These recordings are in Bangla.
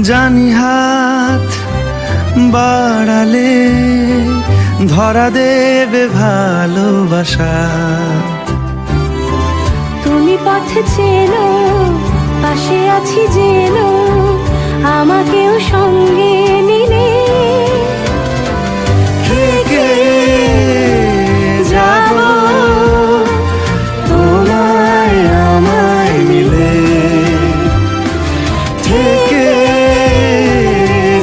জানি হাত বাড়ালে ধরা দেবে ভালোবাসা। তুমি পথে চেনো, পাশে আছি জেনো, আমাকেও সঙ্গে নিলে থেকে যাব তোমায় আমায় মিলে, থেকে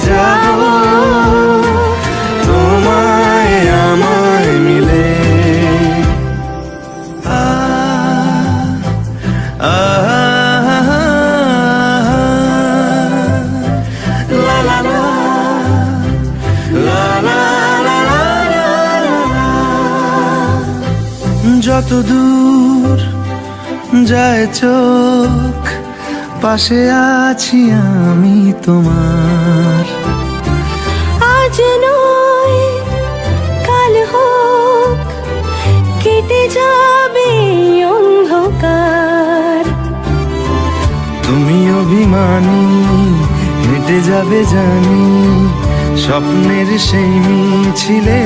যাব তোমায় আমায় মিলে। আ আ লা লা লা লা লা লা লা লা। যত দূর যায় চোখ, পাশে আছি আমি তোমার। আজ নয় কাল হোক, কেটে যাবে অন্ধকার। তুমি অভিমানী, হেঁটে যাবে জানি স্বপ্নের সেই মিছিলে।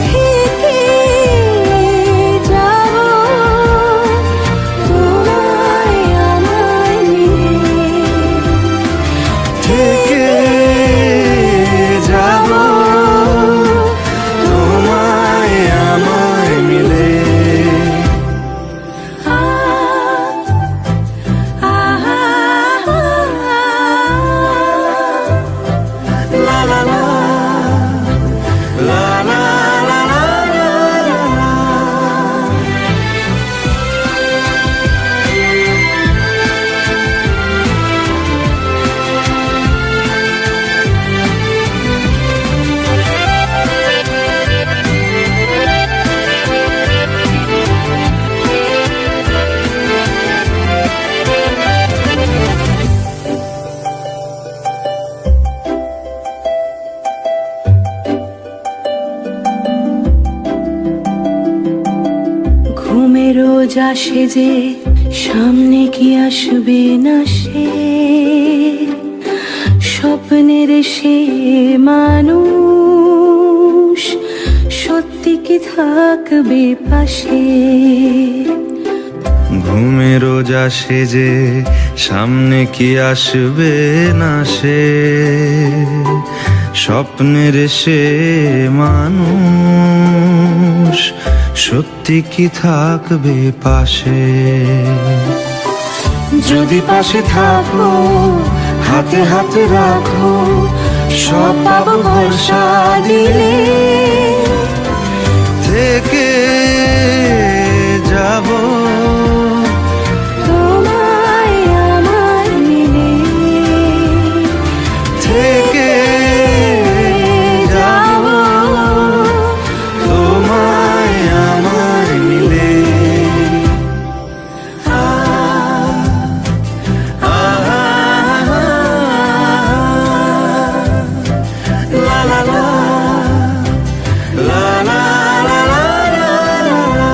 থেকে যাব তোমায় আমায় মিলে, থেকে যাব তোমায় আমায় মিলে। লা লা লা লা লা লা লা লা লা। ঘুমের রোজ আসে যে, সামনে কি আসবে না সে, স্বপ্নের সে মানুষ সত্যি কি থাকবে পাশে। ঘুমে রোজ আসে যে, সামনে কি আসবে না সে, স্বপ্নের সে মানুষ সত্যি কি থাকবে পাশে। যদি পাশে থাকো, হাতে হাতে রাখো, সব পাবো ভরসা দিলে। থেকে যাব তোমায় আমায় মিলে, থেকে যাব তোমায় আমায় মিলে। আ আ লা লা লা লা লা লা লা লা লা।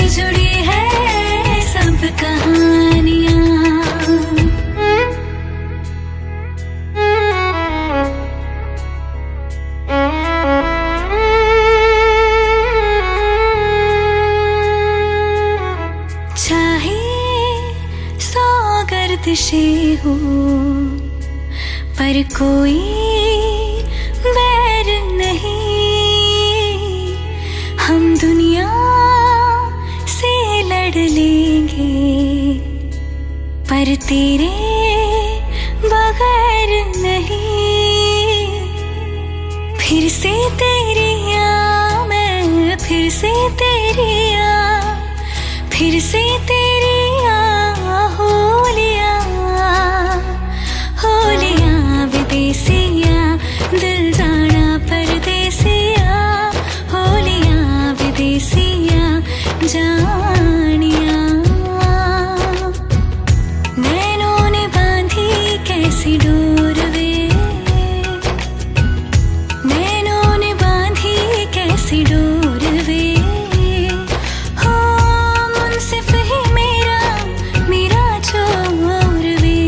जुड़ी है सब कहानियाँ। चाहे सौ गर्दिशें हो पर कोई बैर नहीं, हम दुनिया से लड़ लेंगे पर तेरे बगैर नहीं। फिर से तेरी मैं फिर से तेरी फिर से तेरी होलियां होलियां विदेसियां दिल जाना परदेसिया, होलियां विदेसियां जानिया। नैनों ने बांधी कैसी डोर वे, नैनों ने बांधी कैसी डोर वे। हो मुंसिफ ही मेरा मेरा चोर वे,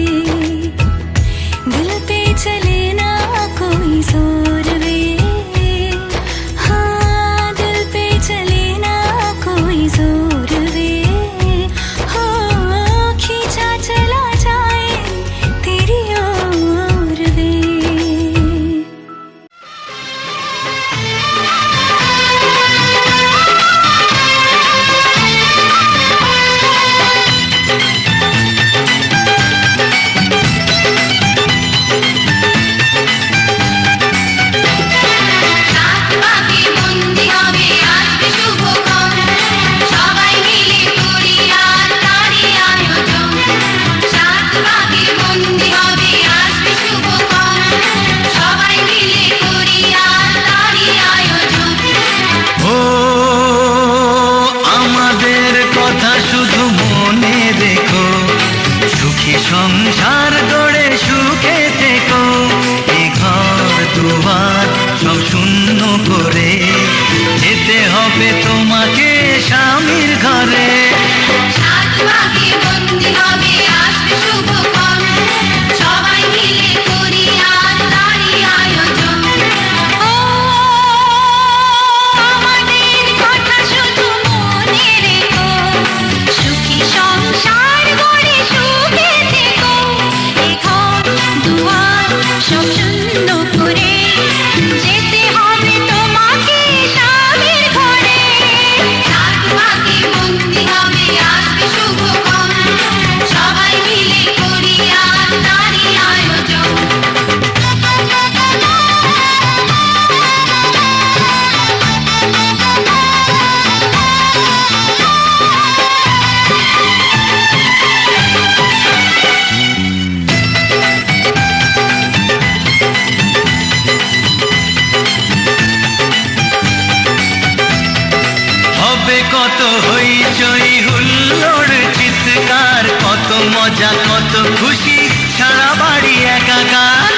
दिल पे चले ना कोई जोर वे। हाँ दिल पे चले ना कोई जोर वे। हो खींचा चला जाए तेरी ओर वे। ও আমাদের কথা শুধু মনে রেখো, সুখী সংসার গড়ে সুখে থেকো। এ ঘর দুয়ার সব শূন্য করে যেতে হবে তোমাকে স্বামীর ঘরে। কত হইচই হুল্লোড় চিৎকার, কত মজা কত খুশি সারা বাড়ি একাকার।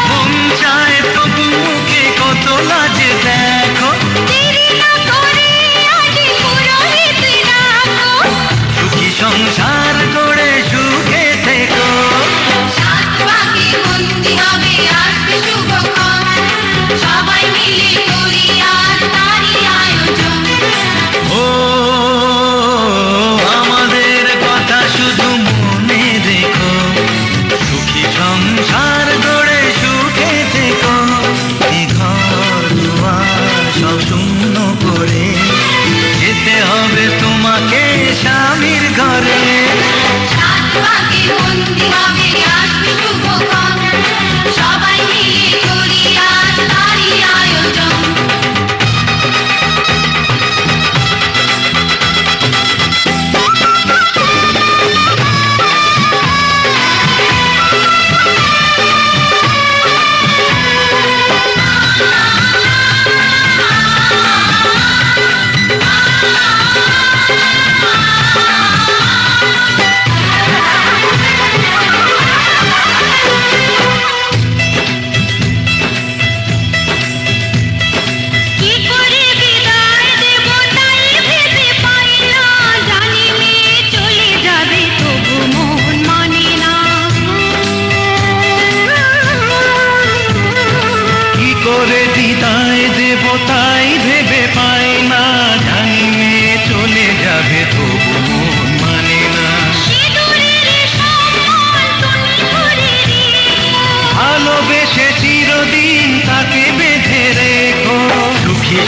মন চায় তবু মুখে কত লাজে দেখো, সুখী সংসার গড়ে সুখে থেকো। সাত পাখি বন্দি হবে আসবে শুভক্ষণ, সব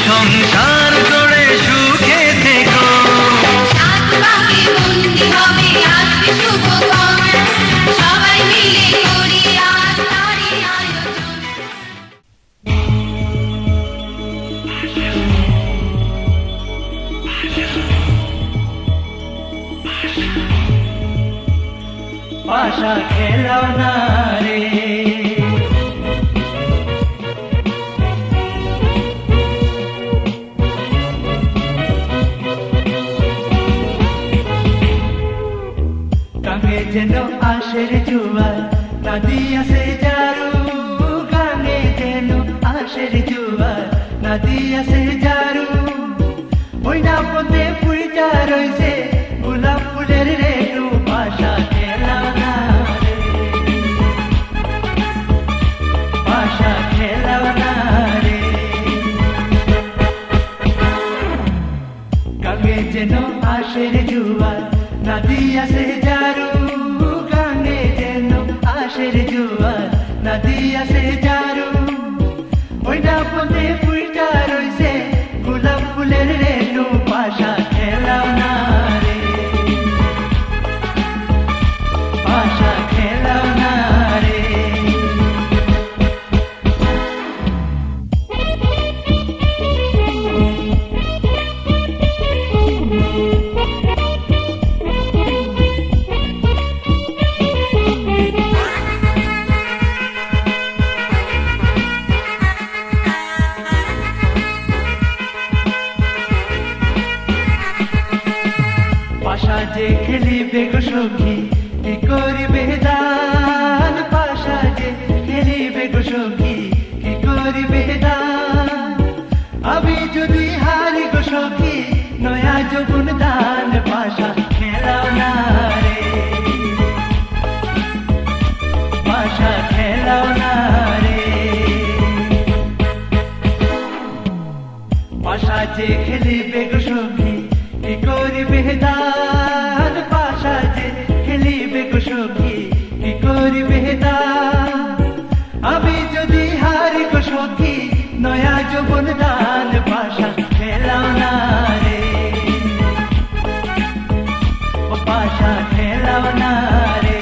সংসার গড়ে সুখে থেকো। সাত পাকে বন্দি হবে আসবে শুভক্ষণ, সবাই মিলে করি আজ তারই আয়োজন। পাশা খেলাও না রে, গানে যেন আশের জুয়ার, নদী আসে জারু, গানে যেন আশের জুয়ার, নদী আসে জারু। ওই না পথে পুইটা রয়েছে গোলাপ ফুলের রেণু, পাশা খেলাও না রে, পাশা খেলাও না রে। গানে যেন আশের জুয়ার, নদী আসে জারু, গানে যেন আশের জুয়ার, নদী আসে জারু। ওই না পথে ফুলটা রয়েছে গোলাপ ফুলের রেণু, পাশা খেলাও না রে, পাশা খেলাও না রে। পাশা যে খেলিবে গো সখী, কি করিবে দান, পাশা যে খেলিবে গো সখী, কি করিবে দান। আমি যদি হারি গো সখী, নয়া যৌবন দান, পাশা খেলাও না রে, পাশা খেলাও না রে। পাশা যে খেলিবে গো সখী, কি করিবে দান, পাশা যে খেলিবে গো সখী, কি করিবে দান। আমি যদি হারি গো সখী, নয়া যৌবন দান, পাশা খেলাও না রে, ও পাশা খেলাও না রে।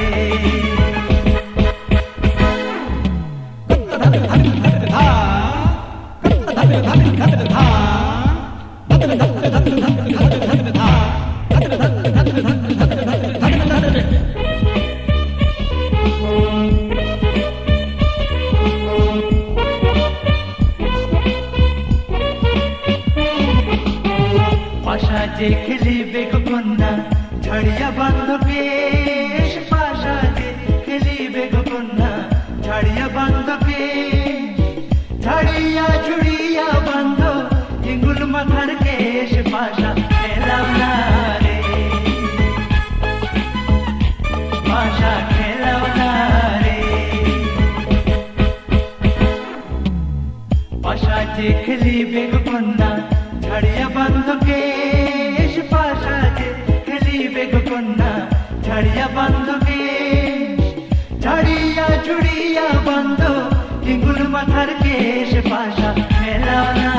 পাশা যে খেলিবে গো কন্যা, ঝাড়িয়া বান্ধ কেশ, পাশা যে খেলিবে গো কন্যা, ঝাড়িয়া বান্ধ কেশ। ঝাড়িয়া ঝুড়িয়া বান্ধ হিঙ্গুল মাথার কেশ, পাশা খেলাও না রে, পাশা খেলাও না রে। পাশা যে খেলিবে গো কন্যা, ঝাড়িয়া বান্ধ কেশ, পাশা যে খেলিবে গো কন্যা, ঝাড়িয়া বান্ধ কেশ। ঝাড়িয়া ঝুড়িয়া বান্ধ হিঙ্গুল মাথার কেশ, পাশা খেলাও না